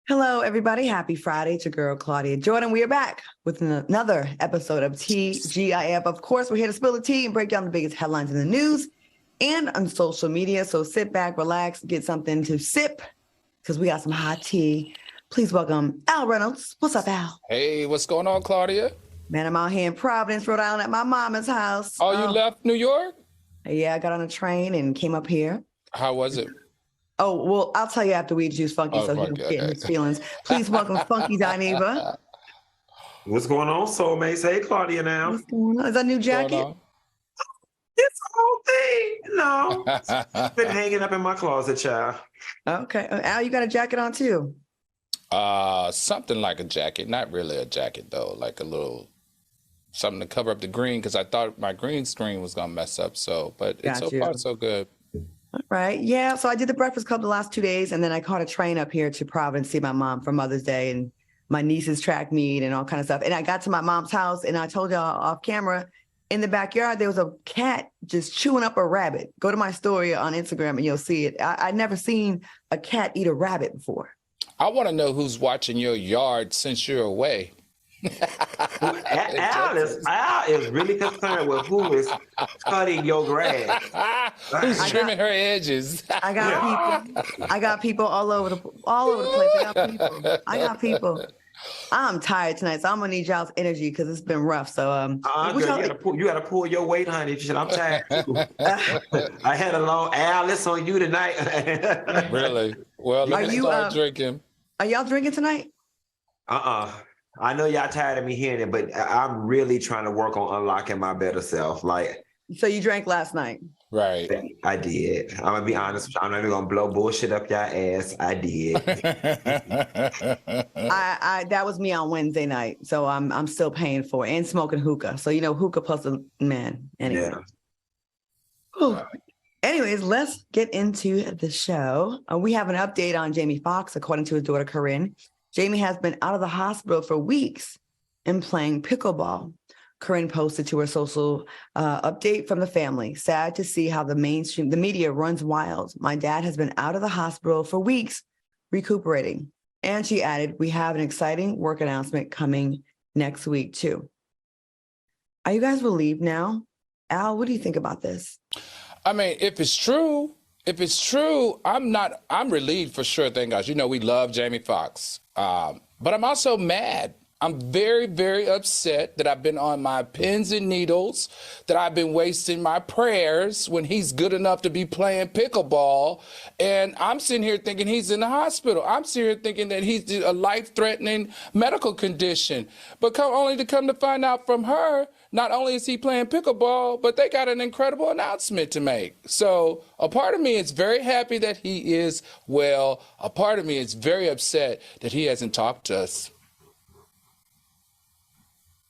Hello, everybody. Happy Friday. It's your girl, Claudia Jordan. We are back with another episode of TGIF. Of course, we're here to spill the tea and break down the biggest headlines in the news and on social media. So sit back, relax, get something to sip because we got some hot tea. Please welcome Al Reynolds. What's up, Al? Hey, what's going on, Claudia? Man, I'm out here in Providence, Rhode Island at my mama's house. Oh, you left New York? Yeah, I got on a train and came up here. How was it? Oh, well, I'll tell you after we juice Funky so he don't get in his feelings. Please welcome Funky Dineva. What's going on, soulmates? Hey, Claudia now. What's going on? Is that a new jacket? It's the whole thing. No. It's been hanging up in my closet, child. Okay. Al, you got a jacket on too? Something like a jacket. Not really a jacket, though. Like a little something to cover up the green because I thought my green screen was going to mess up. But it's so far so good. All right. Yeah. So I did the Breakfast Club the last 2 days, and then I caught a train up here to Providence to see my mom for Mother's Day and my niece's track meet and all kind of stuff. And I got to my mom's house, and I told y'all off camera, in the backyard, there was a cat just chewing up a rabbit. Go to my story on Instagram and you'll see it. I'd never seen a cat eat a rabbit before. I want to know who's watching your yard since you're away. Al is really concerned with who is cutting your grass. Who's trimming her edges? I got people all over the place. I got people. I'm tired tonight, so I'm gonna need y'all's energy because it's been rough. So girl, you gotta pull your weight, honey. I'm tired too. I had a long Al. It's on you tonight. Really? Well, let me start drinking. Are y'all drinking tonight? I know y'all tired of me hearing it, but I'm really trying to work on unlocking my better self. Like, so you drank last night? Right. I did. I'm gonna be honest. I'm not even gonna blow bullshit up y'all ass. I did. I that was me on Wednesday night, so I'm still paying for it and smoking hookah. So hookah plus a man. Anyway. Yeah. Anyways, let's get into the show. We have an update on Jamie Foxx, according to his daughter Corinne. Jamie has been out of the hospital for weeks and playing pickleball. Corinne posted to her social update from the family. Sad to see how the media runs wild. My dad has been out of the hospital for weeks, recuperating. And she added, we have an exciting work announcement coming next week too. Are you guys relieved now? Al, what do you think about this? I mean, if it's true, I'm relieved for sure, thank God. We love Jamie Foxx. But I'm also mad. I'm very, very upset that I've been on my pins and needles, that I've been wasting my prayers when he's good enough to be playing pickleball. And I'm sitting here thinking he's in the hospital. I'm sitting here thinking that he's a life-threatening medical condition. But only to come to find out from her, not only is he playing pickleball, but they got an incredible announcement to make. So a part of me is very happy that he is well. A part of me is very upset that he hasn't talked to us.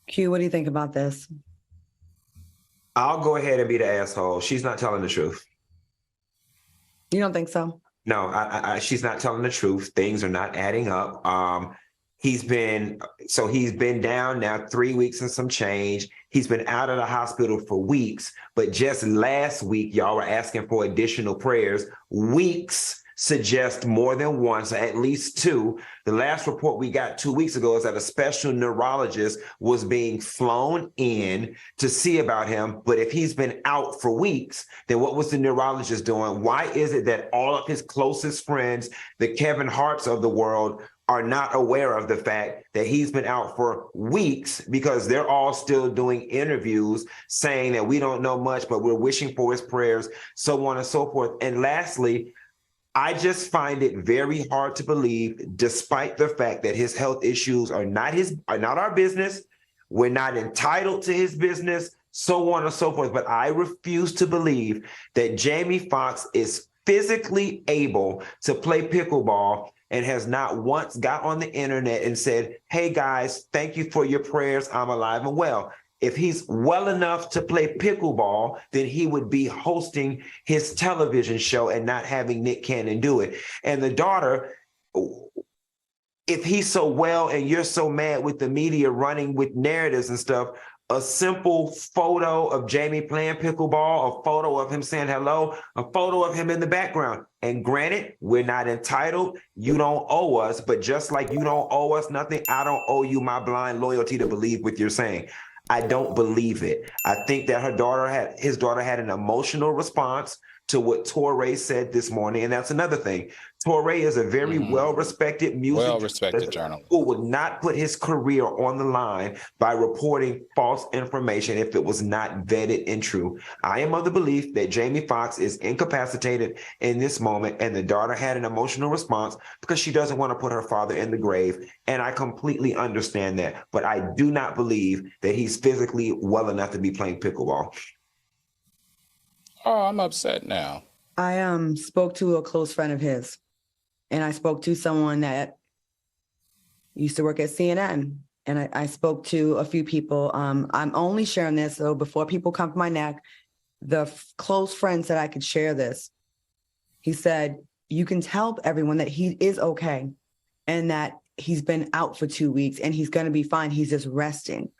Q, what do you think about this? I'll go ahead and be the asshole. She's not telling the truth. You don't think so? No, she's not telling the truth. Things are not adding up. He's been down now 3 weeks and some change. He's been out of the hospital for weeks, but just last week, y'all were asking for additional prayers. Weeks suggest more than one, so at least two. The last report we got 2 weeks ago is that a special neurologist was being flown in to see about him. But if he's been out for weeks, then what was the neurologist doing? Why is it that all of his closest friends, the Kevin Harts of the world, are not aware of the fact that he's been out for weeks because they're all still doing interviews saying that we don't know much, but we're wishing for his prayers, so on and so forth. And lastly, I just find it very hard to believe, despite the fact that his health issues are not our business. We're not entitled to his business, so on and so forth. But I refuse to believe that Jamie Foxx is physically able to play pickleball and has not once got on the internet and said, hey guys, thank you for your prayers. I'm alive and well. If he's well enough to play pickleball, then he would be hosting his television show and not having Nick Cannon do it. And the daughter, if he's so well and you're so mad with the media running with narratives and stuff, a simple photo of Jamie playing pickleball, a photo of him saying hello, a photo of him in the background. And granted, we're not entitled. You don't owe us, but just like you don't owe us nothing, I don't owe you my blind loyalty to believe what you're saying. I don't believe it. I think that his daughter had an emotional response to what Torre said this morning. And that's another thing. Torre is a very well-respected journalist who would not put his career on the line by reporting false information if it was not vetted and true. I am of the belief that Jamie Foxx is incapacitated in this moment, and the daughter had an emotional response because she doesn't want to put her father in the grave. And I completely understand that. But I do not believe that he's physically well enough to be playing pickleball. Oh, I'm upset now. I spoke to a close friend of his, and I spoke to someone that used to work at CNN, and I spoke to a few people. I'm only sharing this, so before people come for my neck, the close friend said I could share this. He said, you can tell everyone that he is okay and that he's been out for 2 weeks and he's going to be fine. He's just resting.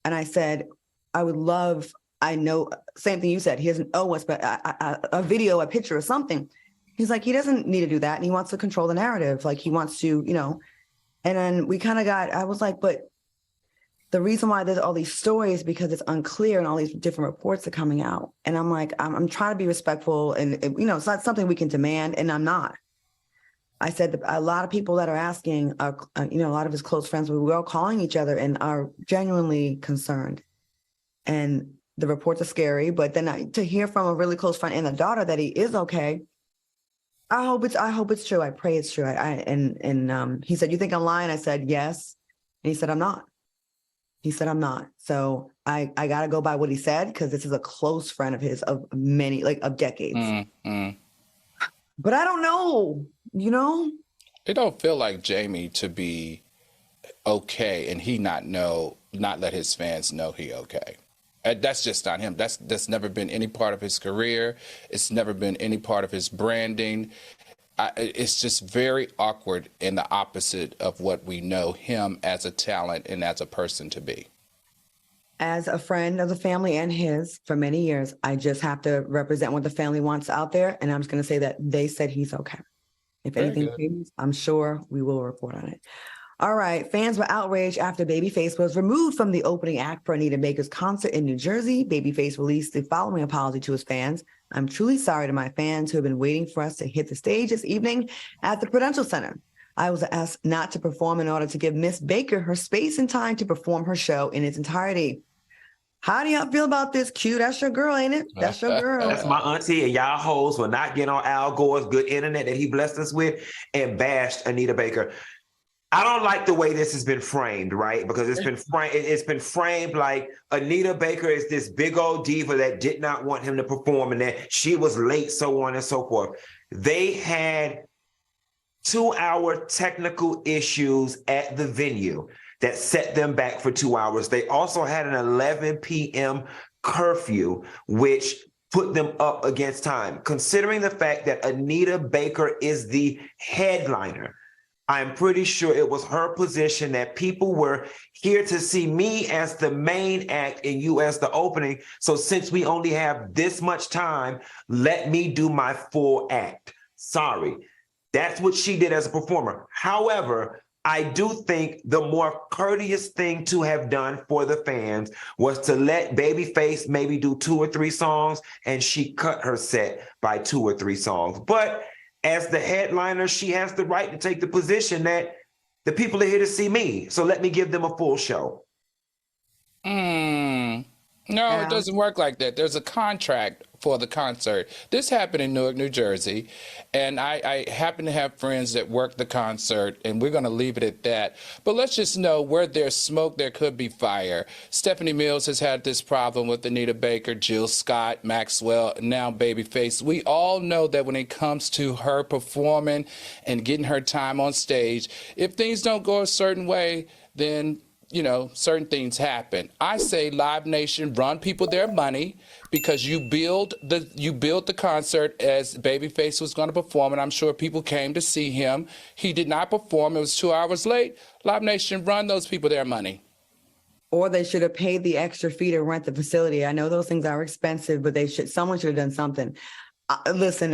And I said, I would love... I know, same thing you said, he doesn't owe us, but a video, a picture or something. He's like, he doesn't need to do that. And he wants to control the narrative. Like he wants to, and then we kind of I was like, but the reason why there's all these stories, because it's unclear and all these different reports are coming out. And I'm like, I'm trying to be respectful and, it's not something we can demand. And I'm not. I said a lot of people that are asking, a lot of his close friends, we're all calling each other and are genuinely concerned. And the reports are scary, but then to hear from a really close friend and a daughter that he is okay, I hope it's true. I pray it's true. He said, you think I'm lying? I said, yes. And he said, I'm not. So I got to go by what he said, because this is a close friend of his of many, of decades. But I don't know, It don't feel like Jamie to be okay and he not let his fans know he okay. That's just not him. That's never been any part of his career. It's never been any part of his branding. It's just very awkward and the opposite of what we know him as a talent and as a person to be. As a friend of the family and his for many years, I just have to represent what the family wants out there. And I'm just going to say that they said he's okay. If anything changes, I'm sure we will report on it. All right. Fans were outraged after Babyface was removed from the opening act for Anita Baker's concert in New Jersey. Babyface released the following apology to his fans. I'm truly sorry to my fans who have been waiting for us to hit the stage this evening at the Prudential Center. I was asked not to perform in order to give Miss Baker her space and time to perform her show in its entirety. How do y'all feel about this, Q? That's your girl, ain't it? That's your girl. That's my auntie, and y'all hoes will not get on Al Gore's good internet that he blessed us with and bashed Anita Baker. I don't like the way this has been framed, right? Because it's been framed like Anita Baker is this big old diva that did not want him to perform and that she was late, so on and so forth. They had 2-hour technical issues at the venue that set them back for 2 hours. They also had an 11 p.m. curfew, which put them up against time. Considering the fact that Anita Baker is the headliner, I'm pretty sure it was her position that people were here to see me as the main act and you as the opening. So since we only have this much time, let me do my full act. Sorry. That's what she did as a performer. However, I do think the more courteous thing to have done for the fans was to let Babyface maybe do 2 or 3 songs, and she cut her set by 2 or 3 songs. But as the headliner, she has the right to take the position that the people are here to see me, so let me give them a full show. No, it doesn't work like that. There's a contract for the concert. This happened in Newark, New Jersey, and I happen to have friends that work the concert, and we're going to leave it at that. But let's just know where there's smoke, there could be fire. Stephanie Mills has had this problem with Anita Baker, Jill Scott, Maxwell, and now Babyface. We all know that when it comes to her performing and getting her time on stage, if things don't go a certain way, then certain things happen. I say Live Nation, run people their money, because you build the concert as Babyface was going to perform, and I'm sure people came to see him. He did not perform. It was 2 hours late. Live Nation, run those people their money. Or they should have paid the extra fee to rent the facility. I know those things are expensive, but someone should have done something. Listen,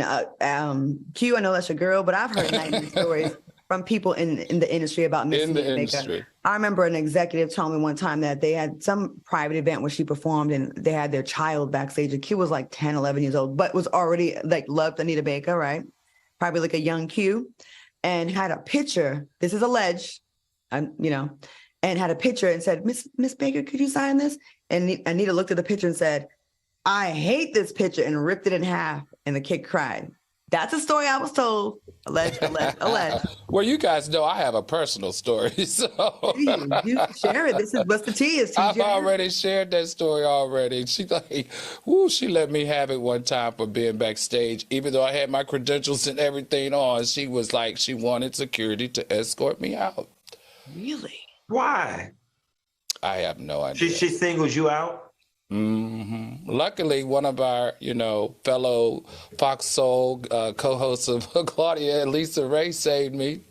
Q, I know that's your girl, but I've heard nightmare stories from people in the industry about Miss Anita Baker. I remember an executive told me one time that they had some private event where she performed and they had their child backstage. The kid was like 10, 11 years old, but was already like loved Anita Baker, right? Probably like a young Q, and had a picture. This is alleged, and had a picture and said, Miss Baker, could you sign this? And Anita looked at the picture and said, I hate this picture, and ripped it in half. And the kid cried. That's a story I was told. Alleged. Well, you guys know I have a personal story, so you share it. This is what's the tea is. I've already shared that story already. She let me have it one time for being backstage, even though I had my credentials and everything on. She was like, she wanted security to escort me out. Really? Why? I have no idea. She singles you out? Mm-hmm. Luckily, one of our, fellow FOXSOUL co-hosts of Claudia and Lisa Ray saved me.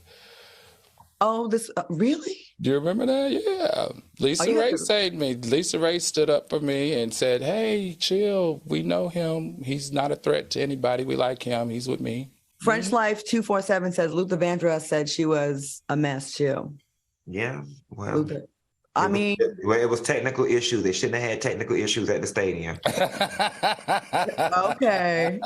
Oh, this really? Do you remember that? Yeah. Lisa Ray saved me. Lisa Ray stood up for me and said, hey, chill. We know him. He's not a threat to anybody. We like him. He's with me. French Life 247 says Luther Vandross said she was a mess. Chill. Yeah. Well, Luther. It was technical issues. They shouldn't have had technical issues at the stadium. Okay.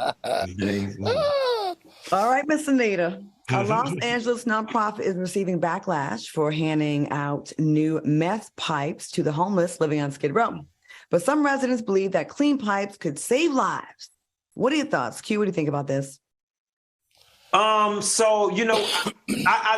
All right, Miss Anita. A Los Angeles nonprofit is receiving backlash for handing out new meth pipes to the homeless living on Skid Row. But some residents believe that clean pipes could save lives. What are your thoughts? Q, what do you think about this? I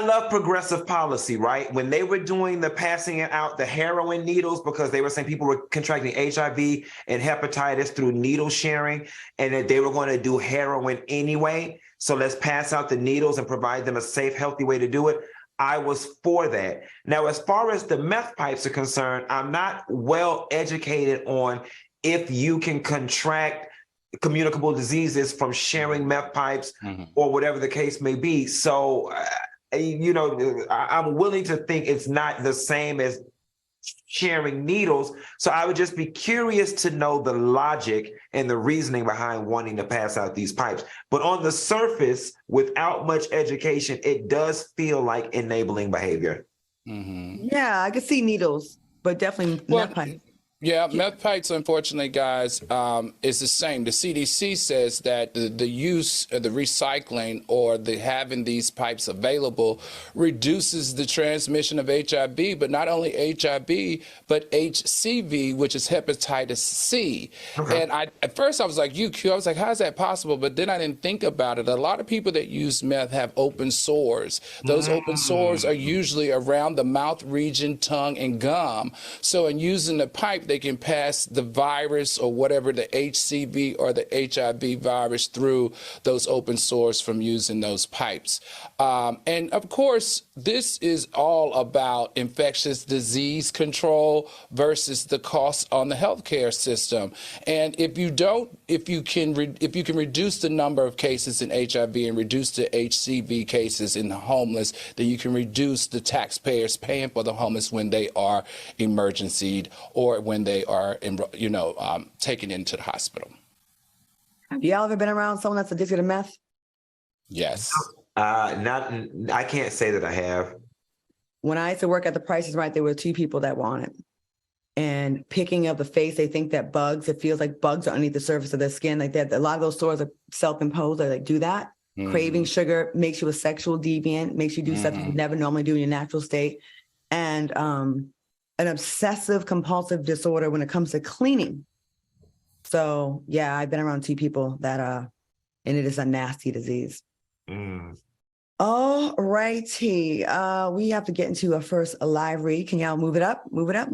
love progressive policy, right? When they were doing the passing out the heroin needles, because they were saying people were contracting HIV and hepatitis through needle sharing, and that they were going to do heroin anyway. So let's pass out the needles and provide them a safe, healthy way to do it. I was for that. Now, as far as the meth pipes are concerned, I'm not well educated on if you can contract communicable diseases from sharing meth pipes or whatever the case may be. So, I'm willing to think it's not the same as sharing needles. So I would just be curious to know the logic and the reasoning behind wanting to pass out these pipes. But on the surface, without much education, it does feel like enabling behavior. Mm-hmm. Yeah, I could see needles, but definitely meth pipes. Yeah, meth pipes, unfortunately, guys, is the same. The CDC says that the use of the recycling or the having these pipes available reduces the transmission of HIV, but not only HIV, but HCV, which is hepatitis C. Okay. And at first I was like, I was like, how is that possible? But then I didn't think about it. A lot of people that use meth have open sores. Those open sores are usually around the mouth region, tongue, and gum. So in using the pipe, they can pass the virus or whatever, the HCV or the HIV virus, through those open sores from using those pipes. And of course, this is all about infectious disease control versus the cost on the healthcare system. And if you can reduce the number of cases in HIV and reduce the HCV cases in the homeless, then you can reduce the taxpayers paying for the homeless when they are emergencied or when they are, taken into the hospital. Have y'all ever been around someone that's addicted to meth? Yes. I can't say that I have. When I used to work at the Price is Right, there were two people that wanted. And picking up the face, they think that it feels like bugs are underneath the surface of their skin. Like that, a lot of those stores are self-imposed. They do that. Mm-hmm. Craving sugar makes you a sexual deviant, makes you do stuff you never normally do in your natural state. And an obsessive compulsive disorder when it comes to cleaning. So yeah, I've been around two people that and it is a nasty disease. All righty. We have to get into a first live read. Can y'all move it up? Move it up.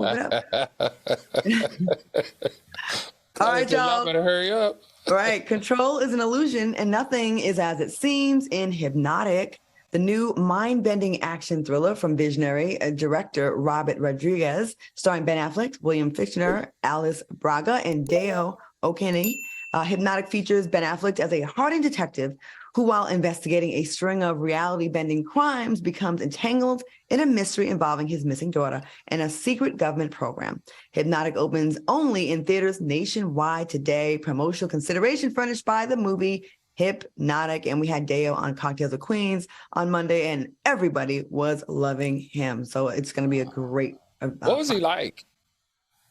All right, y'all. Better hurry up. All right. Control is an illusion and nothing is as it seems in Hypnotic, the new mind-bending action thriller from visionary director Robert Rodriguez, starring Ben Affleck, William Fichtner, Alice Braga, and Deo O'Kenney. Hypnotic features Ben Affleck as a hardened detective who, while investigating a string of reality-bending crimes, becomes entangled in a mystery involving his missing daughter and a secret government program. Hypnotic opens only in theaters nationwide today. Promotional consideration furnished by the movie Hypnotic. And we had Deo on Cocktails of Queens on Monday, and everybody was loving him. So it's going to be a great. What was he like?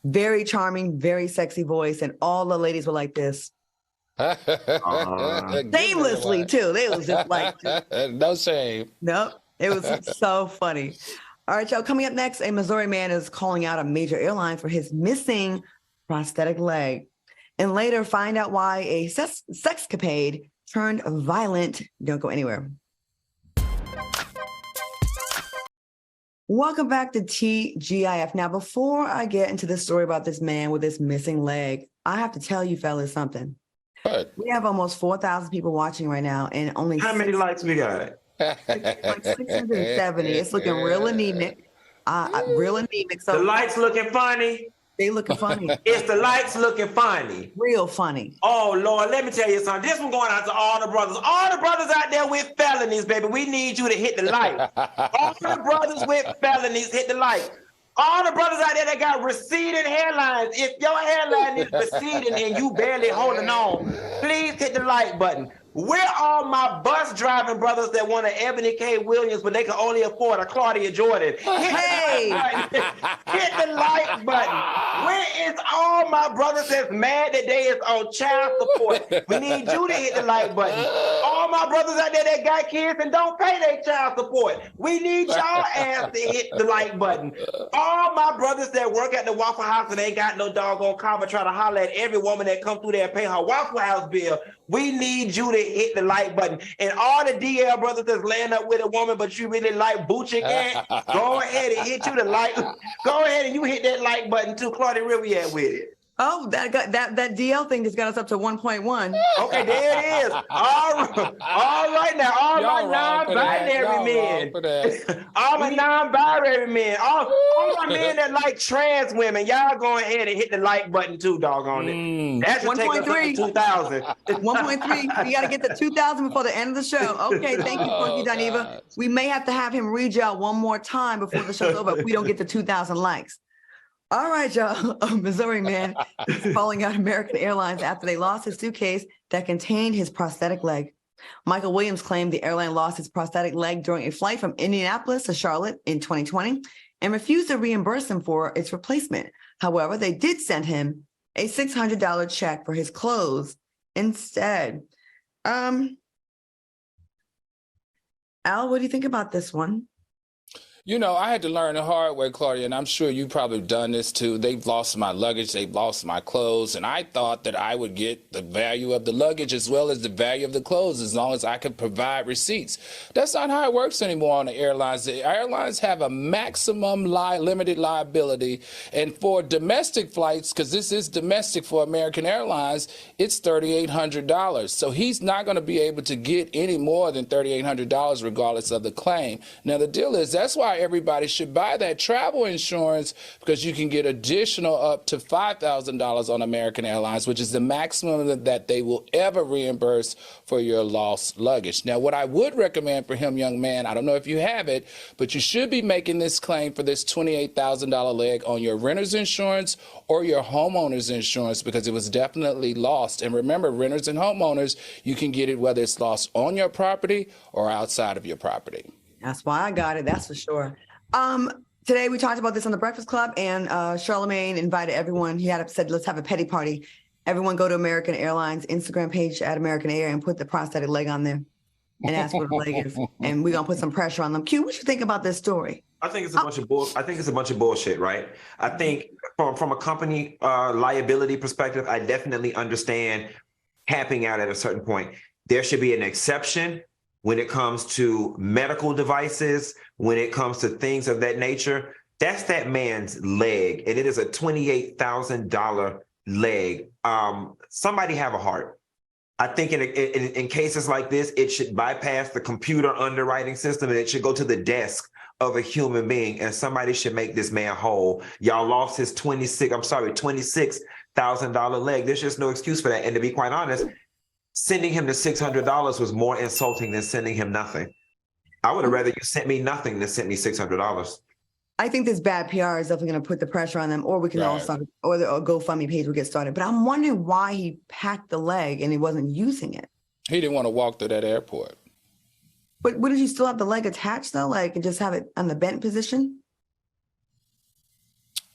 Very charming, very sexy voice, and all the ladies were like this. Shamelessly too. They was just like no shame. Nope. It was so funny. All right, y'all. Coming up next, a Missouri man is calling out a major airline for his missing prosthetic leg. And later find out why a sexcapade turned violent. Don't go anywhere. Welcome back to TGIF. Now, before I get into this story about this man with this missing leg, I have to tell you fellas something. What? We have almost 4,000 people watching right now, and only how many likes we got? Like 670. It's looking real anemic. Real anemic. So the lights looking funny. They looking funny. It's the lights looking funny. Real funny. Oh, Lord, let me tell you something. This one going out to all the brothers. All the brothers out there with felonies, baby. We need you to hit the light. All the brothers with felonies, hit the light. All the brothers out there that got receding hairlines, if your hairline is receding and you barely holding on, please hit the like button. Where are my bus driving brothers that want an Ebony K. Williams, but they can only afford a Claudia Jordan? Hey! Hit the like button. Where is all my brothers that's mad that they is on child support? We need you to hit the like button. All my brothers out there that got kids and don't pay their child support, we need y'all ass to hit the like button. All my brothers that work at the Waffle House and ain't got no doggone car but try to holler at every woman that come through there and pay her Waffle House bill, we need you to hit the like button. And all the DL brothers that's laying up with a woman, but you really like Boochie Cat, go ahead and hit you the like. Go ahead and you hit that like button too. Claudia, where we at with it? Oh, that DL thing just got us up to 1.1. Okay, there it is. All right now, all my non-binary men. All my non-binary men. All my men that like trans women, y'all go ahead and hit the like button too, doggone it. That should take us up to 2,000. 1.3. We got to get to 2,000 before the end of the show. Okay, thank you, Funky Dineva. We may have to have him read y'all one more time before the show's over if we don't get to 2,000 likes. All right, y'all. A Missouri man is calling out American Airlines after they lost his suitcase that contained his prosthetic leg. Michael Williams claimed the airline lost his prosthetic leg during a flight from Indianapolis to Charlotte in 2020 and refused to reimburse him for its replacement. However, they did send him a $600 check for his clothes instead. Al, what do you think about this one? You know, I had to learn the hard way, Claudia, and I'm sure you've probably done this too. They've lost my luggage, they've lost my clothes, and I thought that I would get the value of the luggage as well as the value of the clothes as long as I could provide receipts. That's not how it works anymore on the airlines. The airlines have a maximum limited liability, and for domestic flights, because this is domestic for American Airlines, it's $3,800. So he's not going to be able to get any more than $3,800 regardless of the claim. Now, the deal is that's why everybody should buy that travel insurance, because you can get additional up to $5,000 on American Airlines, which is the maximum that they will ever reimburse for your lost luggage. Now, what I would recommend for him, young man, I don't know if you have it, but you should be making this claim for this $28,000 leg on your renter's insurance or your homeowner's insurance, because it was definitely lost. And remember, renters and homeowners, you can get it whether it's lost on your property or outside of your property. That's why I got it. That's for sure. Today we talked about this on the Breakfast Club, and Charlemagne invited everyone. He said, let's have a petty party. Everyone go to American Airlines Instagram page at American Air and put the prosthetic leg on there and ask what the leg is. And we're gonna put some pressure on them. Q, what you think about this story? I think it's a bunch of I think it's a bunch of bullshit, right? I think from a company liability perspective, I definitely understand capping out at a certain point. There should be an exception when it comes to medical devices, when it comes to things of that nature. That's that man's leg, and it is a $28,000 leg. Somebody have a heart. I think in cases like this, it should bypass the computer underwriting system, and it should go to the desk of a human being, and somebody should make this man whole. Y'all lost his $26,000 leg. There's just no excuse for that. And to be quite honest, sending him the $600 was more insulting than sending him nothing. I would have rather you sent me nothing than sent me $600. I think this bad PR is definitely going to put the pressure on them, or we can all start, or the GoFundMe page will get started. But I'm wondering why he packed the leg and he wasn't using it. He didn't want to walk through that airport. But did you still have the leg attached though, like, and just have it on the bent position?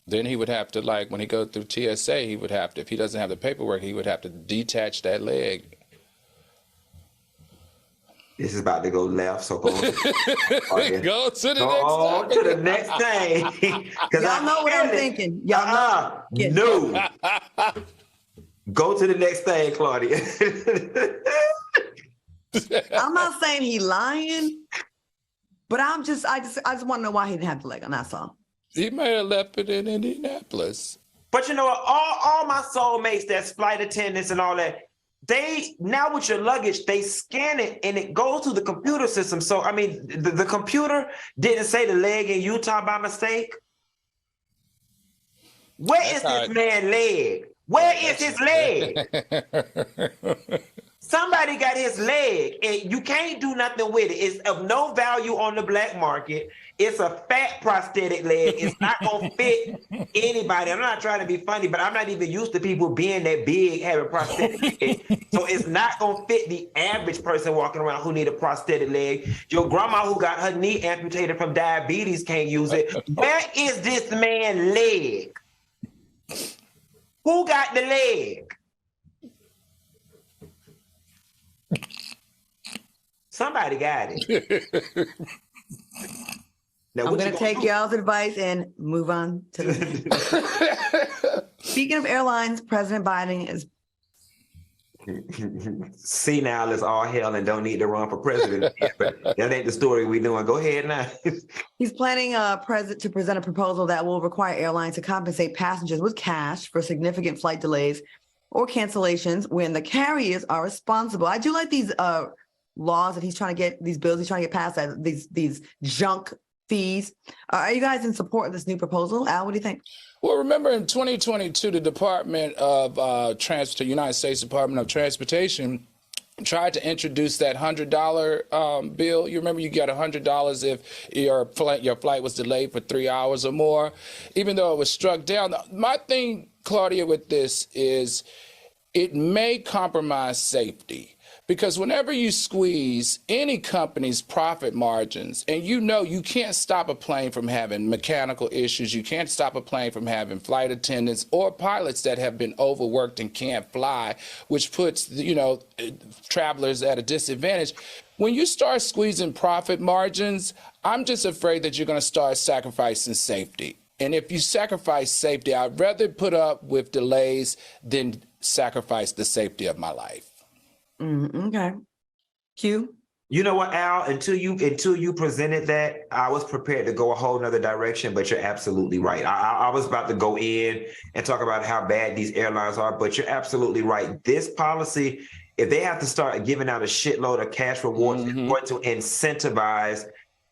Then he would have to, like, when he goes through TSA, he would have to, if he doesn't have the paperwork, he would have to detach that leg. This is about to go left, so go Go to the next thing. Y'all know what I'm thinking. Y'all know. No. Go to the next thing, Claudia. I'm not saying he lying, but I just want to know why he didn't have the leg on. That's all. He may have left it in Indianapolis. But you know what? All my soulmates, that's flight attendants and all that, they now with your luggage, they scan it and it goes to the computer system. So I mean, the computer didn't say the leg in Utah by mistake. Where is this man's leg? Where is his leg? Somebody got his leg, and you can't do nothing with it. It's of no value on the black market. It's a fat prosthetic leg. It's not gonna fit anybody. I'm not trying to be funny, but I'm not even used to people being that big having prosthetic legs. So it's not gonna fit the average person walking around who need a prosthetic leg. Your grandma who got her knee amputated from diabetes can't use it. Where is this man's leg? Who got the leg? Somebody got it. Now, I'm going to take y'all's advice and move on to the Speaking of airlines, President Biden is senile as all hell and don't need to run for president. But that ain't the story we doing. Go ahead now. He's planning to present a proposal that will require airlines to compensate passengers with cash for significant flight delays or cancellations when the carriers are responsible. I do like these laws that he's trying to get, these bills he's trying to get passed, these junk fees. Are you guys in support of this new proposal? Al, what do you think? Well, remember in 2022, the Department of United States Department of Transportation tried to introduce that $100 bill. You remember you got $100 if your flight was delayed for 3 hours or more, even though it was struck down. My thing, Claudia, with this is it may compromise safety. Because whenever you squeeze any company's profit margins, and you can't stop a plane from having mechanical issues, you can't stop a plane from having flight attendants or pilots that have been overworked and can't fly, which puts, travelers at a disadvantage. When you start squeezing profit margins, I'm just afraid that you're going to start sacrificing safety. And if you sacrifice safety, I'd rather put up with delays than sacrifice the safety of my life. Okay. Q? You know what, Al? Until you presented that, I was prepared to go a whole nother direction, but you're absolutely right. I was about to go in and talk about how bad these airlines are, but you're absolutely right. This policy, if they have to start giving out a shitload of cash rewards, it's going to incentivize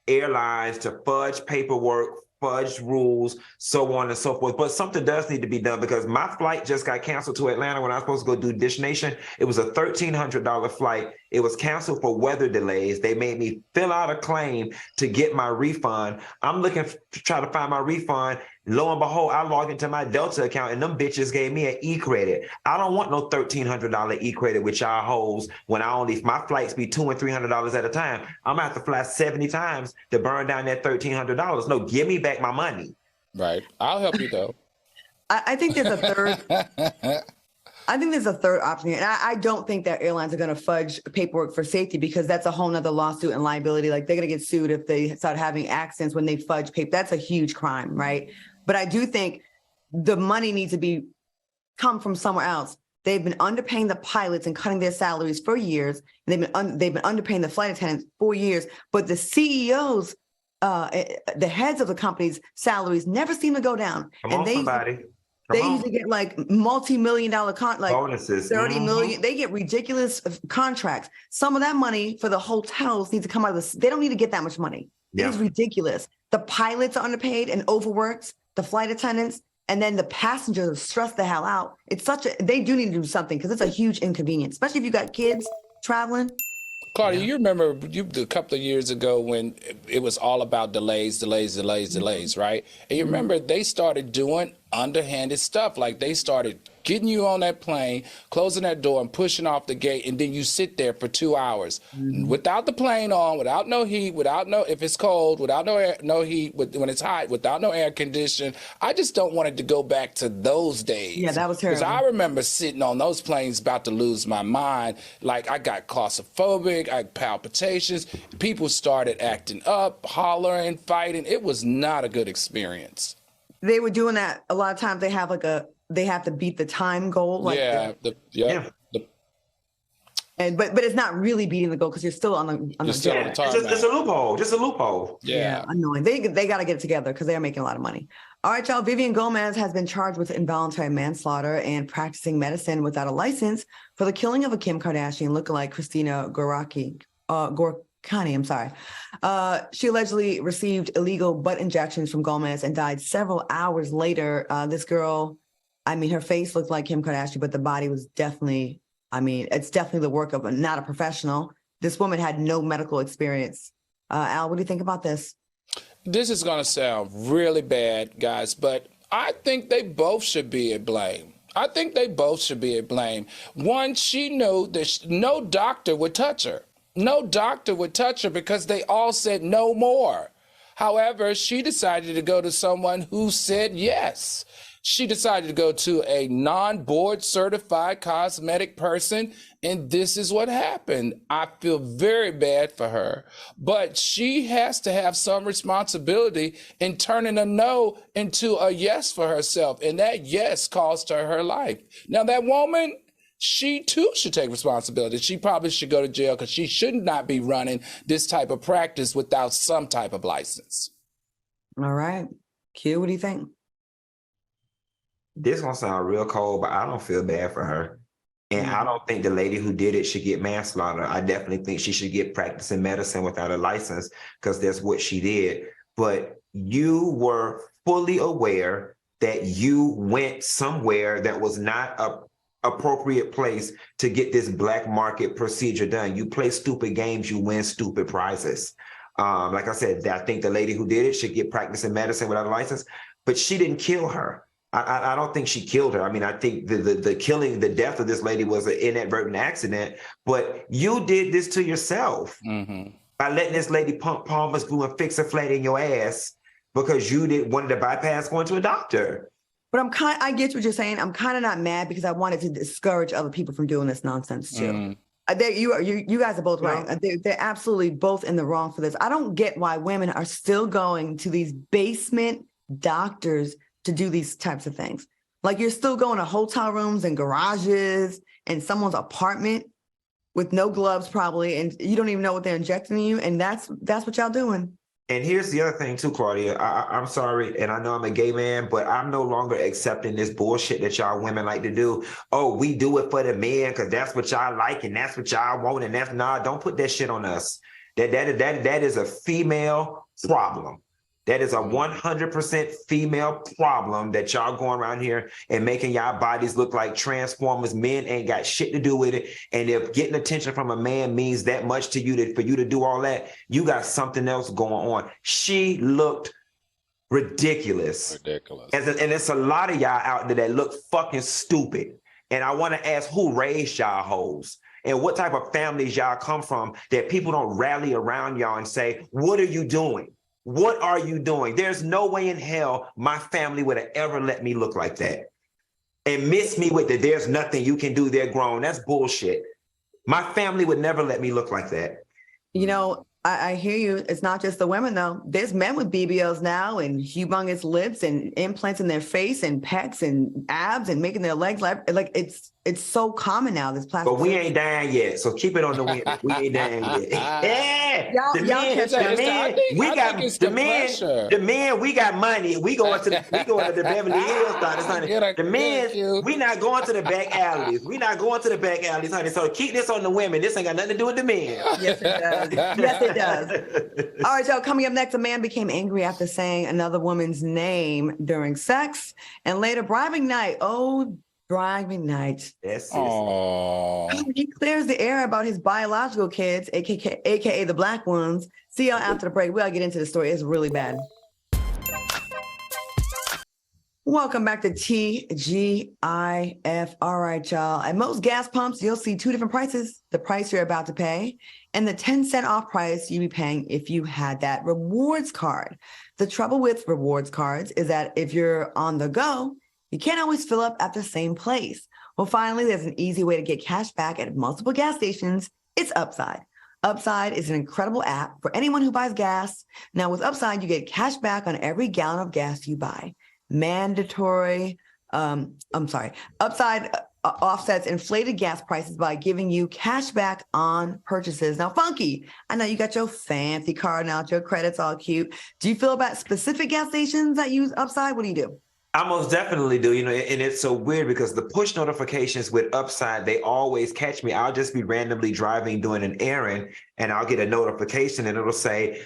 airlines to fudge paperwork, fudge rules, so on and so forth. But something does need to be done because my flight just got canceled to Atlanta when I was supposed to go do Dish Nation. It was a $1,300 flight. It was canceled for weather delays. They made me fill out a claim to get my refund. I'm looking to try to find my refund. Lo and behold, I logged into my Delta account and them bitches gave me an e-credit. I don't want no $1,300 e-credit with y'all hoes when my flights be $200 and $300 at a time. I'm gonna have to fly 70 times to burn down that $1,300. No, give me back my money. Right. I'll help you though. I think there's a third. I think there's a third option, and I don't think that airlines are going to fudge paperwork for safety because that's a whole nother lawsuit and liability. Like they're going to get sued if they start having accidents when they fudge paper. That's a huge crime, right? But I do think the money needs to come from somewhere else. They've been underpaying the pilots and cutting their salaries for years. They've been underpaying the flight attendants for years. But the CEOs, the heads of the company's salaries never seem to go down. They usually get like multi-million-dollar bonuses, 30 million. They get ridiculous contracts. Some of that money for the hotels needs to come out of they don't need to get that much money. Yeah. It's ridiculous. The pilots are underpaid and overworked. The flight attendants, and then the passengers are stressed the hell out. They do need to do something because it's a huge inconvenience, especially if you got kids traveling. Claudia, you remember a couple of years ago when it was all about delays, right? And you remember they started doing underhanded stuff. Like they started getting you on that plane, closing that door and pushing off the gate, and then you sit there for 2 hours without the plane on, without no heat, if it's cold, without no heat, when it's hot, without no air conditioning. I just don't want it to go back to those days. Yeah, that was terrible. Because I remember sitting on those planes about to lose my mind. Like I got claustrophobic, I had palpitations. People started acting up, hollering, fighting. It was not a good experience. They were doing that. A lot of times they have to beat the time goal. Like but it's not really beating the goal because you're still on the it's a loophole. Just a loophole. Yeah. Annoying. They got to get it together because they're making a lot of money. All right, y'all. Vivian Gomez has been charged with involuntary manslaughter and practicing medicine without a license for the killing of a Kim Kardashian lookalike, Christina Gorkani. I'm sorry. She allegedly received illegal butt injections from Gomez and died several hours later. This girl, her face looked like Kim Kardashian, but the body was definitely, it's definitely the work of not a professional. This woman had no medical experience. Al, what do you think about this? This is going to sound really bad, guys, but I think they both should be at blame. One, she knew that no doctor would touch her. No doctor would touch her because they all said no more. However, she decided to go to someone who said yes. She decided to go to a non-board certified cosmetic person, and this is what happened. I feel very bad for her, but she has to have some responsibility in turning a no into a yes for herself, and that yes cost her life. Now, that woman, she too should take responsibility. She probably should go to jail because she should not be running this type of practice without some type of license. All right. Q, what do you think? This gonna sound real cold, but I don't feel bad for her. And I don't think the lady who did it should get manslaughter. I definitely think she should get practicing medicine without a license because that's what she did. But you were fully aware that you went somewhere that was not a appropriate place to get this black market procedure done. You play stupid games, you win stupid prizes. Like I said, I think the lady who did it should get practicing medicine without a license, but she didn't kill her. I don't think she killed her. I think the death of this lady was an inadvertent accident, but you did this to yourself by letting this lady pump Palmer's glue and fix a flat in your ass because you wanted to bypass going to a doctor. But I get what you're saying. I'm kind of not mad because I wanted to discourage other people from doing this nonsense too. You guys are both right. They're absolutely both in the wrong for this. I don't get why women are still going to these basement doctors to do these types of things. Like you're still going to hotel rooms and garages and someone's apartment with no gloves probably, and you don't even know what they're injecting in you. And that's what y'all doing. And here's the other thing too, Claudia. I'm sorry, and I know I'm a gay man, but I'm no longer accepting this bullshit that y'all women like to do. Oh, we do it for the men because that's what y'all like and that's what y'all want, and don't put that shit on us. That is a female problem. That is a 100% female problem that y'all going around here and making y'all bodies look like Transformers. Men ain't got shit to do with it. And if getting attention from a man means that much to you, for you to do all that, you got something else going on. She looked ridiculous. And it's a lot of y'all out there that look fucking stupid. And I want to ask, who raised y'all hoes? And what type of families y'all come from that people don't rally around y'all and say, what are you doing? What are you doing? There's no way in hell my family would have ever let me look like that and miss me with the there's nothing you can do, they're grown. That's bullshit. My family would never let me look like that. You know, I hear you. It's not just the women, though. There's men with BBLs now and humongous lips and implants in their face and pecs and abs and making their legs like it's so common now, this plastic. But we ain't dying yet, so keep it on the women. We ain't dying yet. Yeah, Y'all catch it. We got the men. We got money. We going to the Beverly Hills, honey. The men, we not going to the back alleys. We not going to the back alleys, honey. So keep this on the women. This ain't got nothing to do with the men. Yes, it does. Yes, it does. All right, y'all. Coming up next, a man became angry after saying another woman's name during sex and later bribing Knight. Oh, driving night. Yes. He clears the air about his biological kids, aka the black ones. See y'all after the break. We'll get into the story. It's really bad. Welcome back to TGIF. All right, y'all. At most gas pumps, you'll see two different prices: the price you're about to pay and the 10-cent off price you'd be paying if you had that rewards card. The trouble with rewards cards is that if you're on the go, you can't always fill up at the same place. Well, finally, there's an easy way to get cash back at multiple gas stations. It's Upside. Upside is an incredible app for anyone who buys gas. Now, with Upside, you get cash back on every gallon of gas you buy. Upside offsets inflated gas prices by giving you cash back on purchases. Now, Funky, I know you got your fancy card now, your credit's all cute. Do you feel about specific gas stations that use Upside? What do you do? I most definitely do, and it's so weird because the push notifications with Upside, they always catch me. I'll just be randomly driving, doing an errand, and I'll get a notification and it'll say,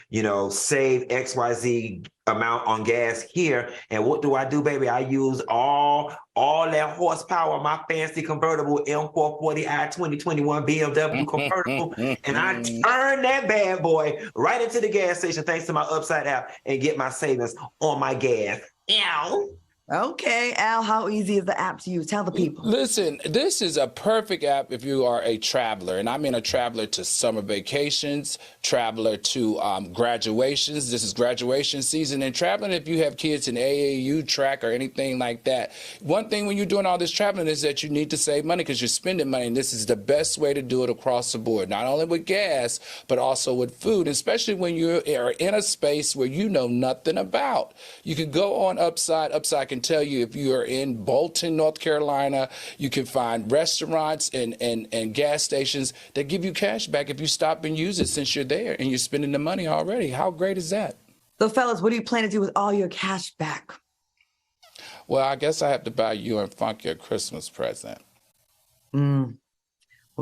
save XYZ amount on gas here. And what do I do, baby? I use all that horsepower on my fancy convertible M440i 2021 BMW convertible, and I turn that bad boy right into the gas station thanks to my Upside app and get my savings on my gas. Ow. Okay, Al, how easy is the app to use? Tell the people. Listen, this is a perfect app if you are a traveler, and I mean a traveler to summer vacations, traveler to graduations. This is graduation season, and traveling if you have kids in AAU, track, or anything like that. One thing when you're doing all this traveling is that you need to save money because you're spending money, and this is the best way to do it across the board, not only with gas, but also with food, especially when you are in a space where you know nothing about. You can go on Upside. Upside can tell you if you are in Bolton, North Carolina, you can find restaurants and gas stations that give you cash back if you stop and use it since you're there and you're spending the money already. How great is that? So, fellas, what do you plan to do with all your cash back? Well, I guess I have to buy you and Funky a Christmas present. Well,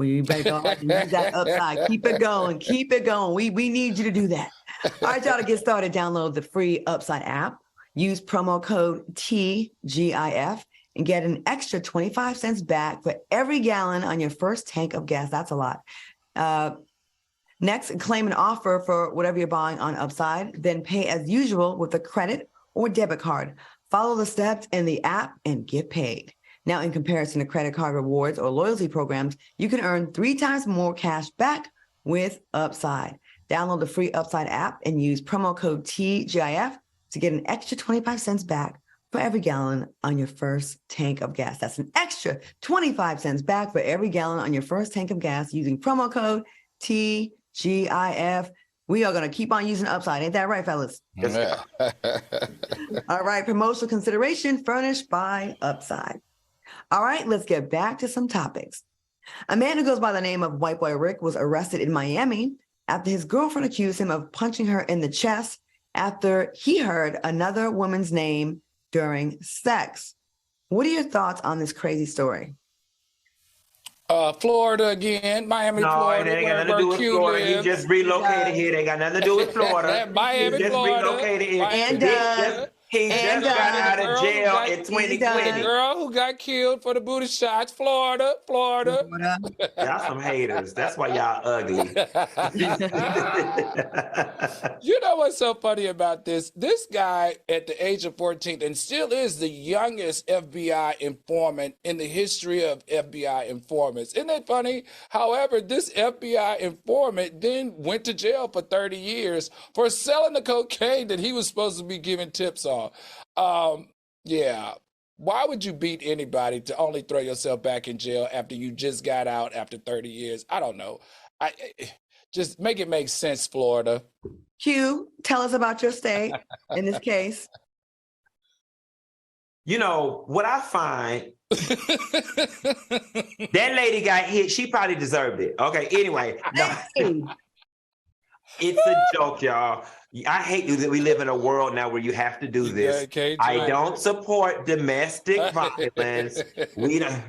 you better go ahead and use that Upside. Keep it going. Keep it going. We need you to do that. All right, y'all, to get started, download the free Upside app. Use promo code TGIF and get an extra 25 cents back for every gallon on your first tank of gas. That's a lot. Next, claim an offer for whatever you're buying on Upside, then pay as usual with a credit or debit card. Follow the steps in the app and get paid. Now, in comparison to credit card rewards or loyalty programs, you can earn 3 times more cash back with Upside. Download the free Upside app and use promo code TGIF to get an extra 25 cents back for every gallon on your first tank of gas. That's an extra 25 cents back for every gallon on your first tank of gas using promo code TGIF. We are going to keep on using Upside. Ain't that right, fellas? Yes. All right. Promotional consideration furnished by Upside. All right. Let's get back to some topics. A man who goes by the name of White Boy Rick was arrested in Miami after his girlfriend accused him of punching her in the chest after he heard another woman's name during sex. What are your thoughts on this crazy story? Florida again, Miami, Florida. No, it ain't got nothing to do with Florida. He just relocated here. They ain't got nothing to do with Florida. Miami, he just Florida. Relocated here. And he just got out of jail in 2020. The girl who got killed for the booty shots, Florida. Y'all some haters. That's why y'all ugly. You know what's so funny about this? This guy at the age of 14 and still is the youngest FBI informant in the history of FBI informants. Isn't that funny? However, this FBI informant then went to jail for 30 years for selling the cocaine that he was supposed to be giving tips on. Yeah. Why would you beat anybody to only throw yourself back in jail after you just got out after 30 years? I don't know. Just make it make sense, Florida. Q, tell us about your state in this case. You know, what I find, that lady got hit. She probably deserved it. Okay, anyway. No. It's a joke, y'all. I hate that we live in a world now where you have to do this. I don't support domestic violence. We don't.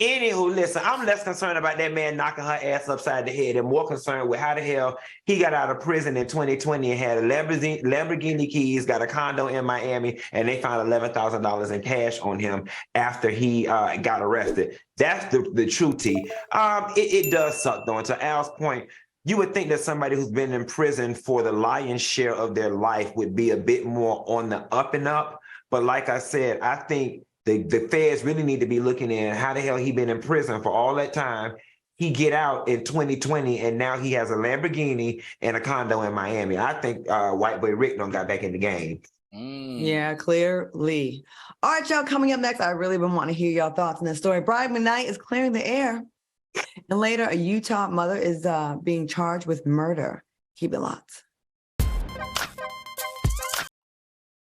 Anywho, listen, I'm less concerned about that man knocking her ass upside the head and more concerned with how the hell he got out of prison in 2020 and had a Lamborghini keys, got a condo in Miami, and they found $11,000 in cash on him after he got arrested. That's the true tea. It does suck, though. And to Al's point, you would think that somebody who's been in prison for the lion's share of their life would be a bit more on the up and up. But like I said, I think the feds really need to be looking at how the hell he been in prison for all that time. He get out in 2020 and now he has a Lamborghini and a condo in Miami. I think White Boy Rick done got back in the game. Yeah, clearly. All right, y'all, coming up next, I really been wanting to hear y'all thoughts on this story. Bride McKnight is clearing the air. And later, a Utah mother is being charged with murder. Keep it locked.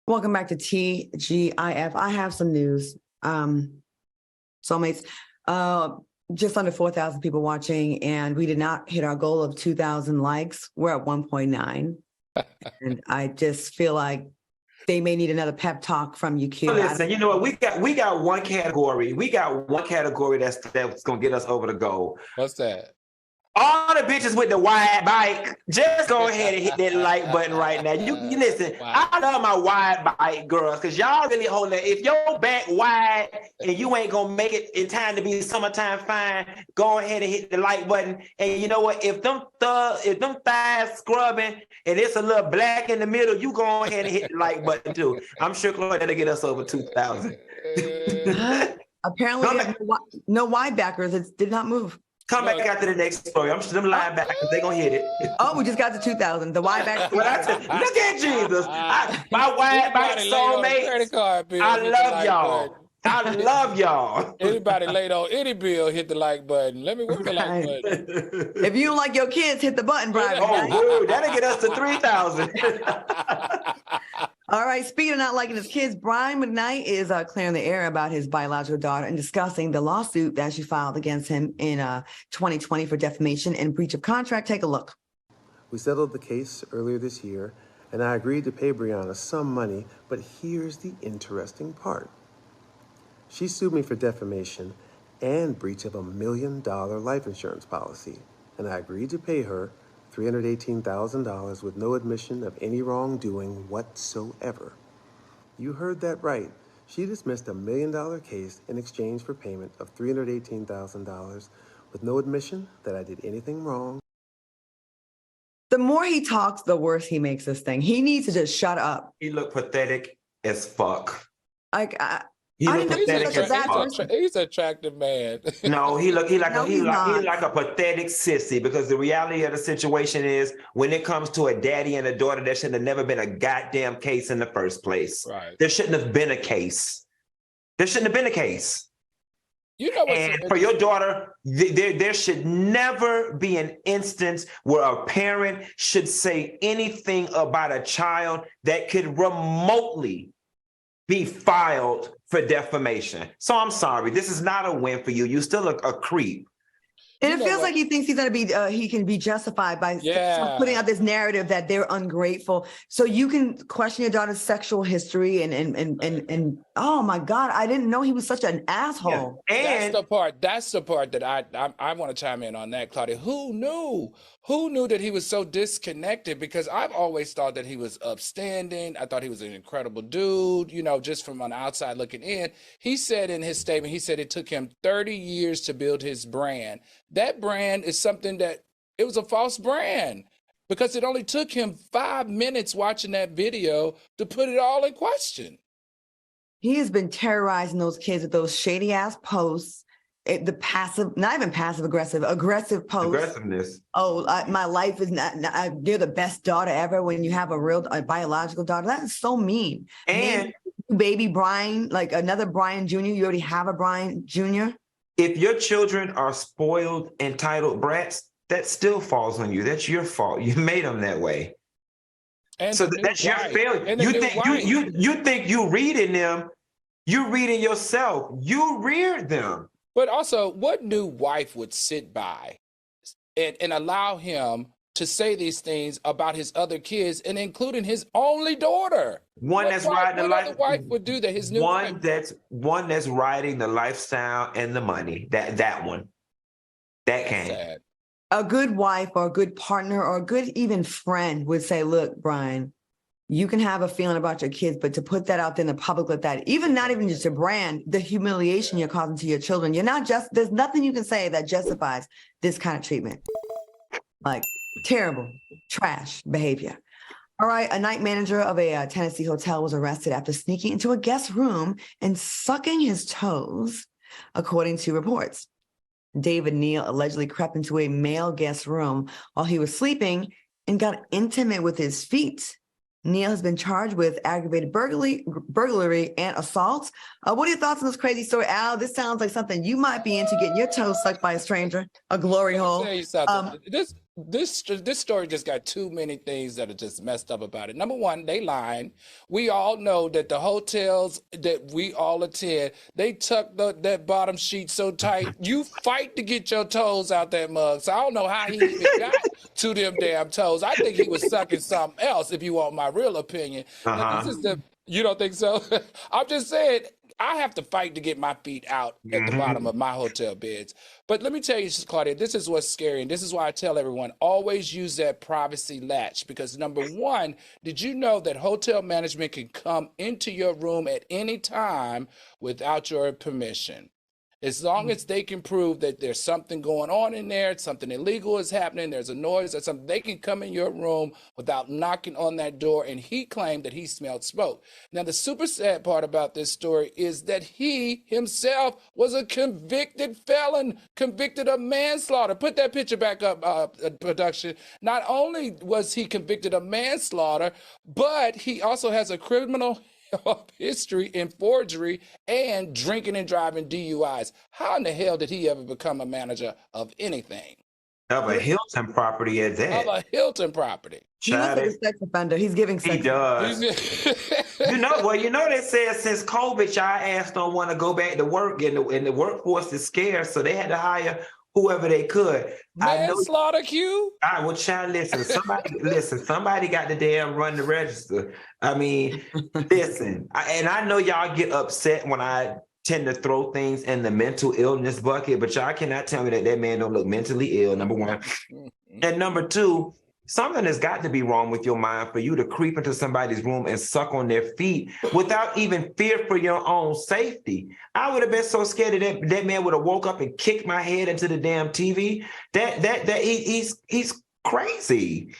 Welcome back to TGIF. I have some news. Soulmates, just under 4,000 people watching, and we did not hit our goal of 2,000 likes. We're at 1.9. And I just feel like they may need another pep talk from you, Q. Listen, you know what? We got one category. We got one category that's gonna get us over the goal. What's that? All the bitches with the wide bike, just go ahead and hit that like button right now. You listen, wow. I love my wide bike girls because y'all really hold that. If your back wide and you ain't gonna make it in time to be summertime fine, go ahead and hit the like button. And you know what? If them thighs scrubbing and it's a little black in the middle, you go ahead and hit the like button too. I'm sure Claudia that'll get us over 2,000. Apparently, no wide backers. It did not move. Come back after the next story. I'm sure them linebackers, they gonna hit it. Oh, we just got to 2,000. The wide back. Look at Jesus. My wide back soulmates. I love y'all. I love y'all. Anybody laid on any bill, hit the like button. Let me work the like button. If you don't like your kids, hit the button, Brian. Oh, woo, that'll get us to 3,000. All right, speaking of not liking his kids, Brian McKnight is clearing the air about his biological daughter and discussing the lawsuit that she filed against him in 2020 for defamation and breach of contract. Take a look. We settled the case earlier this year, and I agreed to pay Brianna some money, but here's the interesting part. She sued me for defamation and breach of $1 million life insurance policy, and I agreed to pay her $318,000 with no admission of any wrongdoing whatsoever. You heard that right. She dismissed $1 million case in exchange for payment of $318,000 with no admission that I did anything wrong. The more he talks, the worse he makes this thing. He needs to just shut up. He looked pathetic as fuck. Like, he's an attractive man. No, he like a pathetic sissy, because the reality of the situation is when it comes to a daddy and a daughter, there should have never been a goddamn case in the first place. Right. There shouldn't have been a case. There shouldn't have been a case. You know what? And for your daughter, there should never be an instance where a parent should say anything about a child that could remotely be filed for defamation. So I'm sorry, this is not a win for you. You're still a creep. And it feels like he thinks he's gonna be he can be justified by putting out this narrative that they're ungrateful. So you can question your daughter's sexual history and oh my God, I didn't know he was such an asshole. Yeah. And that's the part that I want to chime in on that, Claudia. Who knew that he was so disconnected? Because I've always thought that he was upstanding. I thought he was an incredible dude, you know, just from on the outside looking in. He said in his statement, he said it took him 30 years to build his brand. That brand is something that it was a false brand, because it only took him 5 minutes watching that video to put it all in question. He has been terrorizing those kids with those shady ass posts. The passive, not even passive aggressive posts. Aggressiveness. Oh, my life is not, you're the best daughter ever when you have a biological daughter. That is so mean. And baby Brian, like another Brian Jr., you already have a Brian Jr. If your children are spoiled, entitled brats, that still falls on you. That's your fault. You made them that way. And so that's your failure. You think you reading them You reading yourself. You reared them. But also, what new wife would sit by and allow him to say these things about his other kids and including his only daughter? One that's riding the life. What other wife would do that? His new wife. One that's riding the lifestyle and the money. That one. That came. Sad. A good wife or a good partner or a good even friend would say, look, Brian, you can have a feeling about your kids, but to put that out there in the public like that, not even just your brand, the humiliation you're causing to your children, there's nothing you can say that justifies this kind of treatment. Like terrible, trash behavior. All right, a night manager of a Tennessee hotel was arrested after sneaking into a guest room and sucking his toes, according to reports. David Neal allegedly crept into a male guest room while he was sleeping and got intimate with his feet. Neal has been charged with aggravated burglary and assault. What are your thoughts on this crazy story, Al? This sounds like something you might be into, getting your toes sucked by a stranger, a glory hole. Let me tell you something. This story just got too many things that are just messed up about it. Number one, they lying. We all know that the hotels that we all attend, they tuck that bottom sheet so tight. You fight to get your toes out that mug. So I don't know how he even got to them damn toes. I think he was sucking something else, if you want my real opinion. You don't think so? I'm just saying, I have to fight to get my feet out at the bottom of my hotel beds. But let me tell you, Claudia, this is what's scary. And this is why I tell everyone, always use that privacy latch. Because number one, did you know that hotel management can come into your room at any time without your permission? As long as they can prove that there's something going on in there, something illegal is happening, there's a noise or something, they can come in your room without knocking on that door. And he claimed that he smelled smoke. Now, the super sad part about this story is that he himself was a convicted felon, convicted of manslaughter. Put that picture back up, production. Not only was he convicted of manslaughter, but he also has a criminal history in forgery and drinking and driving DUIs. How in the hell did he ever become a manager of anything? Of a Hilton property at that. Of a Hilton property. He looks like a sex offender. He's giving sex. He does. They said since COVID, y'all ass don't want to go back to work, and the workforce is scarce, so they had to hire whoever they could. Manslaughter Q? Well, child, somebody got to damn run the register. I mean, listen, I know y'all get upset when I tend to throw things in the mental illness bucket, but y'all cannot tell me that man don't look mentally ill, number one. And number two, something has got to be wrong with your mind for you to creep into somebody's room and suck on their feet without even fear for your own safety. I would have been so scared that man would have woke up and kicked my head into the damn TV. He's crazy.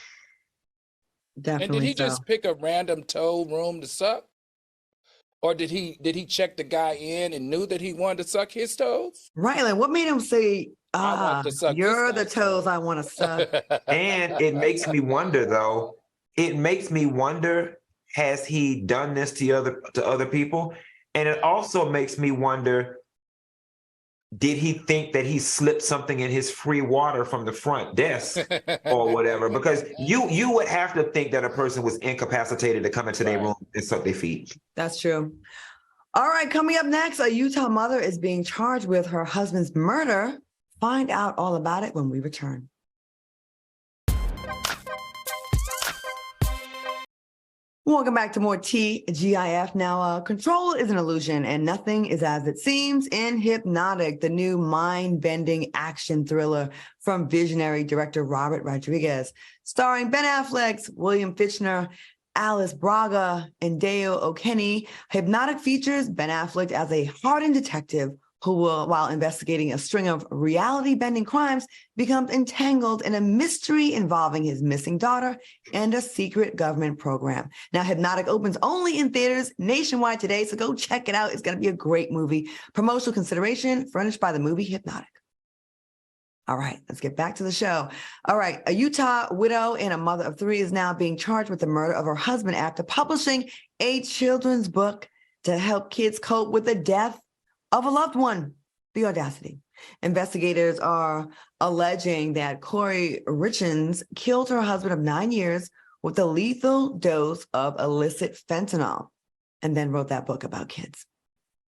Definitely. And did he just pick a random toe room to suck? Or did he check the guy in and knew that he wanted to suck his toes? Right. Like, what made him say, you're the toes I want to suck? And it makes me wonder, though. Has he done this to other people? And it also makes me wonder, did he think that he slipped something in his free water from the front desk or whatever? Because you would have to think that a person was incapacitated to come into their room and suck their feet. That's true. All right, coming up next, a Utah mother is being charged with her husband's murder. Find out all about it when we return. Welcome back to more TGIF. Now, control is an illusion and nothing is as it seems in Hypnotic, the new mind-bending action thriller from visionary director Robert Rodriguez, starring Ben Affleck, William Fichtner, Alice Braga, and Deo O'Kenny. Hypnotic features Ben Affleck as a hardened detective who will, while investigating a string of reality-bending crimes, becomes entangled in a mystery involving his missing daughter and a secret government program. Now, Hypnotic opens only in theaters nationwide today, so go check it out. It's going to be a great movie. Promotional consideration furnished by the movie Hypnotic. All right, let's get back to the show. All right, a Utah widow and a mother of three is now being charged with the murder of her husband after publishing a children's book to help kids cope with the death of a loved one. The audacity. Investigators are alleging that Corey Richens killed her husband of 9 years with a lethal dose of illicit fentanyl and then wrote that book about kids.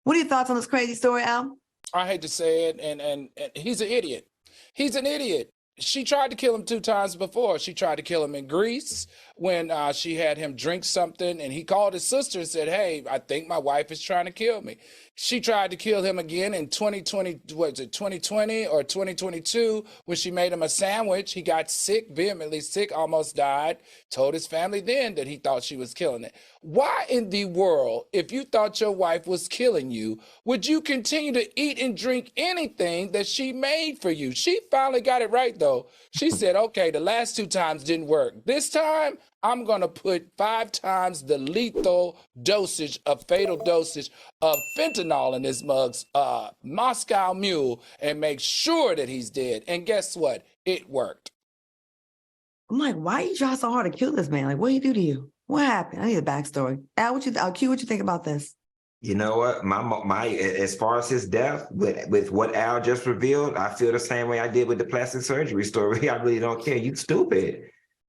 What are your thoughts on this crazy story, Al? I hate to say it, and he's an idiot. He's an idiot. She tried to kill him 2 times before. She tried to kill him in Greece when she had him drink something, and he called his sister and said, "Hey, I think my wife is trying to kill me." She tried to kill him again in 2020 or 2022 when she made him a sandwich. He got sick, vehemently sick, almost died. Told his family then that he thought she was killing it. Why in the world, if you thought your wife was killing you, would you continue to eat and drink anything that she made for you? She finally got it right, though. She said, okay, the last 2 times didn't work. This time, I'm going to put 5 times the lethal dosage of fatal dosage of fentanyl in this mug's Moscow Mule and make sure that he's dead. And guess what? It worked. I'm like, why you try so hard to kill this man? Like, what did he do to you? What happened? I need a backstory. Al, Q, what you think about this? You know what? My as far as his death, with what Al just revealed, I feel the same way I did with the plastic surgery story. I really don't care. You stupid.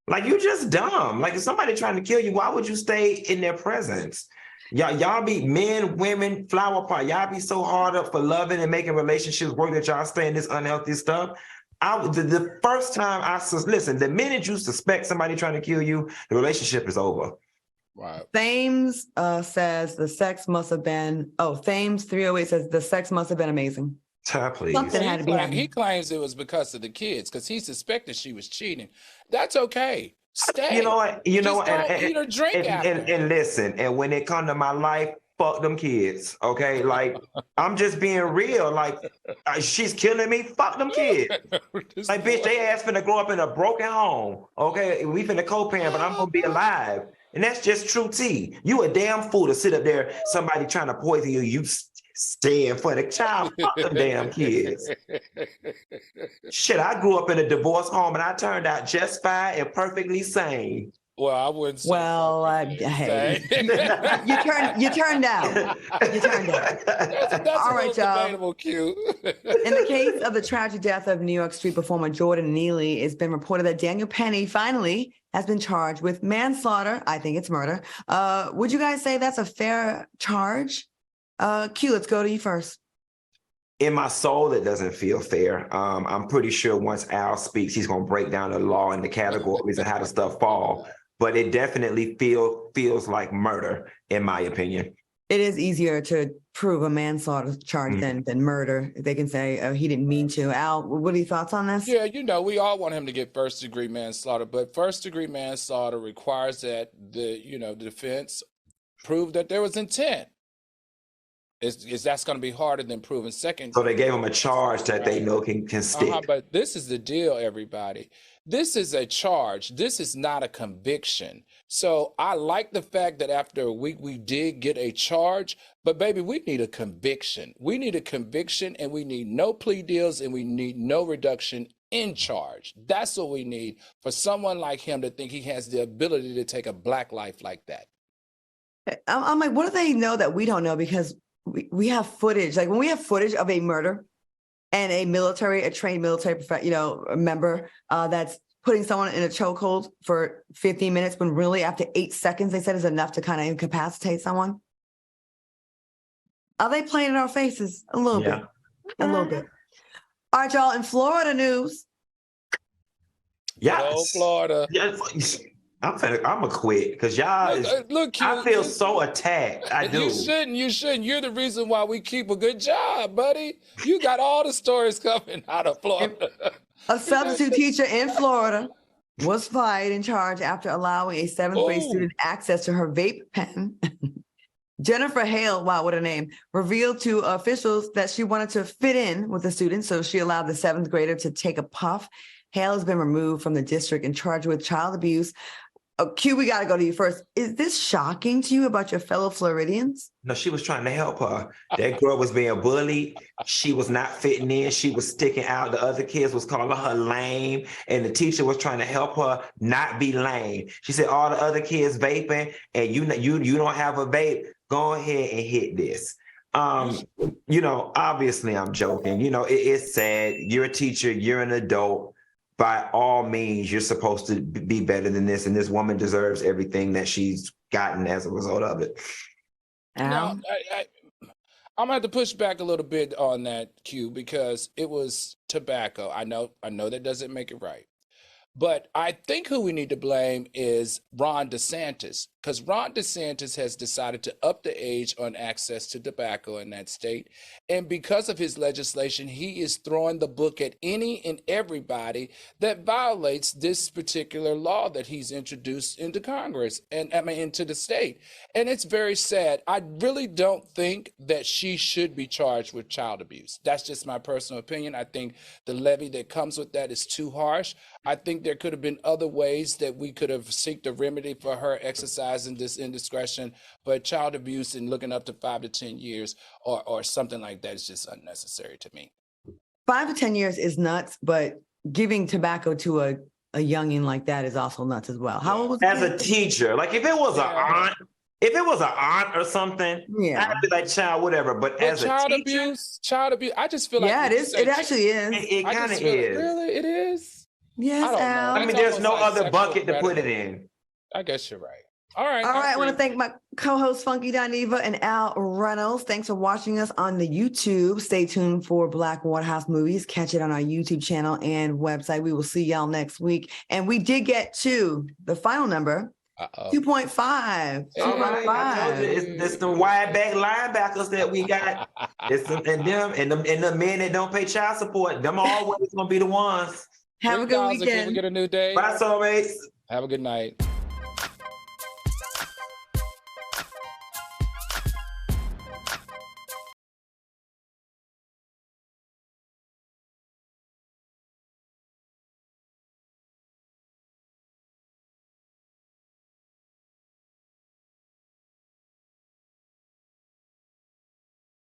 Like, you just dumb. Like, if somebody trying to kill you, why would you stay in their presence? Y'all be men, women, flower pot. Y'all be so hard up for loving and making relationships work that y'all stay in this unhealthy stuff. The first time listen, the minute you suspect somebody trying to kill you, the relationship is over. Right. Thames says the sex must have been, Thames 308 says the sex must have been amazing. Please. Something had to be happening. He claims it was because of the kids, because he suspected she was cheating. That's okay. Stay. You know what? Don't eat or drink after. And listen, and when it come to my life, fuck them kids, okay? Like, I'm just being real. Like, she's killing me, fuck them kids. Like, bitch, they ass finna grow up in a broken home, okay? We finna co-parent, but I'm gonna be alive. And that's just true tea. You a damn fool to sit up there, somebody trying to poison you, you staying for the child. Fuck them damn kids. Shit, I grew up in a divorce home and I turned out just fine and perfectly sane. Well, I wouldn't say. Well, hey, you turned out. You turned out. That's all right, y'all. Debatable, Q. In the case of the tragic death of New York street performer Jordan Neely, it's been reported that Daniel Penny finally has been charged with manslaughter. I think it's murder. Would you guys say that's a fair charge? Q, let's go to you first. In my soul, it doesn't feel fair. I'm pretty sure once Al speaks, he's going to break down the law and the categories and how the stuff fall. But it definitely feels like murder, in my opinion. It is easier to prove a manslaughter charge than murder. They can say he didn't mean to. Al, what are your thoughts on this? Yeah, we all want him to get first-degree manslaughter, but first-degree manslaughter requires that the defense prove that there was intent. That's going to be harder than proving second. So they gave him a charge that they know can stick. But this is the deal, everybody. This is a charge. This is not a conviction. So I like the fact that after a week we did get a charge, but baby, we need a conviction. We need a conviction, and we need no plea deals, and we need no reduction in charge. That's what we need for someone like him to think he has the ability to take a black life like that. I'm like, what do they know that we don't know? Because we have footage. Like when we have footage of a murder and a trained military member that's putting someone in a chokehold for 15 minutes when really after 8 seconds they said is enough to kind of incapacitate someone. Are they playing in our faces? A little bit. A little bit. All right, y'all. In Florida news. Yes. Florida. Yes. I'm gonna quit because y'all. Look, I feel so attacked. I do. You shouldn't. You're the reason why we keep a good job, buddy. You got all the stories coming out of Florida. A substitute teacher in Florida was fired and charged after allowing a 7th grade student access to her vape pen. Jennifer Hale, wow, what a name, revealed to officials that she wanted to fit in with the students, so she allowed the 7th grader to take a puff. Hale has been removed from the district and charged with child abuse. Q, we got to go to you first. Is this shocking to you about your fellow Floridians? No, she was trying to help her. That girl was being bullied. She was not fitting in. She was sticking out. The other kids was calling her lame, and the teacher was trying to help her not be lame. She said, all the other kids vaping, and you don't have a vape. Go ahead and hit this. Obviously I'm joking. It's sad. You're a teacher. You're an adult. By all means, you're supposed to be better than this, and this woman deserves everything that she's gotten as a result of it. Now, I'm gonna have to push back a little bit on that, Q, because it was tobacco. I know that doesn't make it right. But I think who we need to blame is Ron DeSantis, because Ron DeSantis has decided to up the age on access to tobacco in that state. And because of his legislation, he is throwing the book at any and everybody that violates this particular law that he's introduced into Congress and into the state. And it's very sad. I really don't think that she should be charged with child abuse. That's just my personal opinion. I think the levy that comes with that is too harsh. I think there could have been other ways that we could have sought a remedy for her exercising this indiscretion, but child abuse and looking up to 5 to 10 years or something like that is just unnecessary to me. 5 to 10 years is nuts, but giving tobacco to a youngin like that is also nuts as well. How old was as a teacher? Like if it was an aunt. If it was an aunt or something, I'd be like, child, whatever. But as child a teacher, child abuse, I just feel like it is. It actually is. It kind of is. Really, it is. Yes, Al. I mean, there's no other bucket to put it in. I guess you're right. All right. I want to thank my co-host Funky Dineva and Al Reynolds. Thanks for watching us on the YouTube. Stay tuned for Black Waterhouse Movies. Catch it on our YouTube channel and website. We will see y'all next week. And we did get to the final number. 2.5. 2.5. It's the wide back linebackers that we got. It's them and the men that don't pay child support. Them always gonna be the ones. Have a good weekend. Can we get a new day? Bye, soulmates. Have a good night.